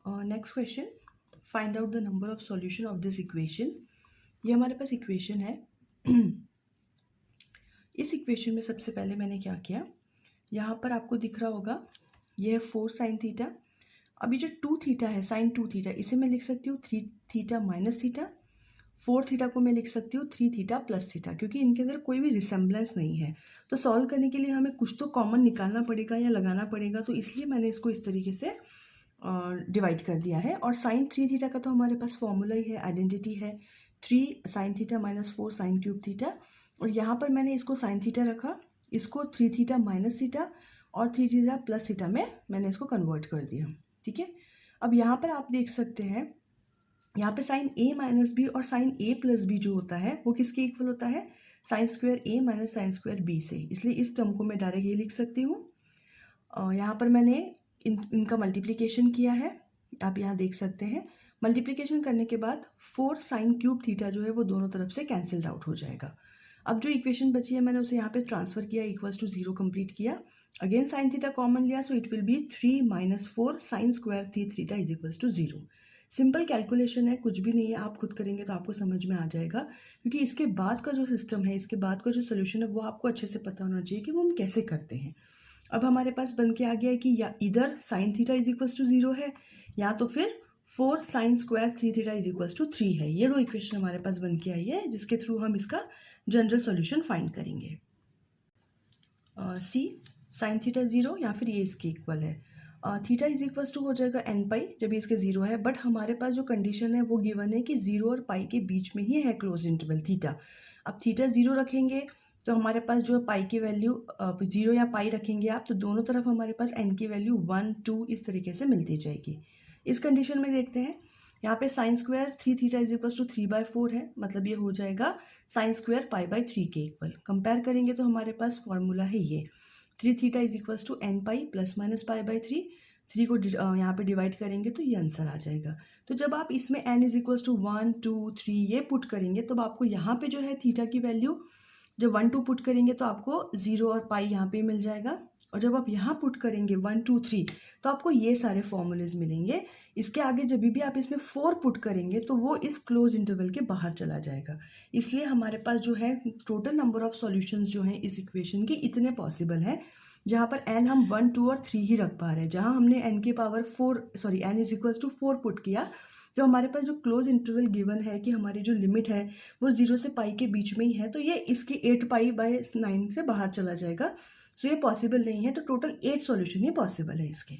Next question, find out the number of solution of this equation. ये हमारे पास equation है। इस इक्वेशन में सबसे पहले मैंने क्या किया, यहाँ पर आपको दिख रहा होगा ये है 4 साइन थीटा। अभी जो 2 थीटा है, साइन 2 थीटा, इसे मैं लिख सकती हूँ 3 थीटा माइनस थीटा। 4 थीटा को मैं लिख सकती हूँ 3 थीटा प्लस थीटा, क्योंकि इनके अंदर कोई भी रिसेम्बलेंस नहीं है। तो सॉल्व करने के लिए हमें कुछ तो कॉमन निकालना पड़ेगा या लगाना पड़ेगा, तो इसलिए मैंने इसको इस तरीके से डिवाइड कर दिया है। और साइन 3 थीटा का तो हमारे पास फॉर्मूला ही है, आइडेंटिटी है 3 sine theta minus 4 sine cube theta. और यहाँ पर मैंने इसको साइन थीटा रखा, इसको 3 थीटा माइनस थीटा और 3 थीटा प्लस थीटा में मैंने इसको कन्वर्ट कर दिया। ठीक है, अब यहाँ पर आप देख सकते हैं, यहाँ पे साइन ए माइनस बी और साइन ए प्लस बी जो होता है वो किसके इक्वल होता है, साइन स्क्वायर ए माइनस साइन स्क्वायर बी से। इसलिए इस टर्म को मैं डायरेक्ट ये लिख सकती हूँ। यहाँ पर मैंने इनका मल्टीप्लिकेशन किया है, आप यहाँ देख सकते हैं। मल्टीप्लिकेशन करने के बाद 4 साइन क्यूब थीटा जो है वो दोनों तरफ से कैंसल्ड आउट हो जाएगा। अब जो इक्वेशन बची है मैंने उसे यहाँ पे ट्रांसफर किया, इक्वल्स टू 0 कंप्लीट किया। अगेन साइन थीटा कॉमन लिया, so it will be 3 minus 4 sine square theta is equals to 0। Simple calculation है, कुछ भी नहीं है, आप खुद करेंगे तो आपको समझ में आ जाएगा, क्योंकि इसके बाद का जो सिस्टम है, इसके बाद का जो सोल्यूशन है वो आपको अच्छे से पता होना चाहिए कि वो हम कैसे करते हैं। अब हमारे पास बन के आ गया है कि या इधर sine theta is equals to 0 है, या तो फिर 4 sine square 3 theta is equals to 3 है। ये दो इक्वेशन हमारे पास बन के आई है, जिसके थ्रू हम इसका जनरल सॉल्यूशन फाइंड करेंगे। सी साइन थीटा 0 या फिर ये इसके इक्वल है। थीटा इज इक्वल्स टू हो जाएगा एन पाई जब ये इसके 0 है, बट हमारे पास जो कंडीशन है वो गिवन है कि 0 और पाई के बीच में ही है क्लोज इंटरवल थीटा। अब थीटा 0 रखेंगे तो हमारे पास जो पाई की वैल्यू 0 या पाई रखेंगे आप, तो दोनों तरफ हमारे पास एन की वैल्यू 1 2 इस तरीके से मिलती जाएगी। इस कंडीशन में देखते हैं, यहाँ पे sine square 3 theta is equals to 3/4 है, मतलब ये हो जाएगा साइन स्क्वायर पाई/3 के इक्वल। कंपेयर करेंगे तो हमारे पास फॉर्मूला है ये 3 theta is equals to N pi plus minus पाई/3। 3 को यहाँ पे डिवाइड करेंगे तो ये आंसर आ जाएगा। तो जब आप इसमें n इज इक्वल्स टू 1 2 3 ये पुट करेंगे, तब आपको यहाँ पे जो है थीटा की वैल्यू जब 1 2 पुट करेंगे तो आपको 0 और पाई यहाँ पे मिल जाएगा। और जब आप यहाँ पुट करेंगे 1 2 3 तो आपको ये सारे फॉर्मूलेज मिलेंगे। इसके आगे जब भी आप इसमें 4 पुट करेंगे तो वो इस क्लोज इंटरवल के बाहर चला जाएगा। इसलिए हमारे पास जो है टोटल नंबर ऑफ सॉल्यूशंस जो हैं इस इक्वेशन के इतने पॉसिबल हैं, जहाँ पर n हम 1 2 और 3 ही रख पा रहे हैं। जहाँ हमने n की power 4 sorry n is equals to 4 put किया, तो हमारे पास जो क्लोज इंटरवल गिवन है कि हमारी जो लिमिट है वो 0 से पाई के बीच में ही है, तो ये इसकी 8 पाई/9 से बाहर चला जाएगा। सो ये पॉसिबल नहीं है, तो टोटल 8 सॉल्यूशन ही पॉसिबल है इसके।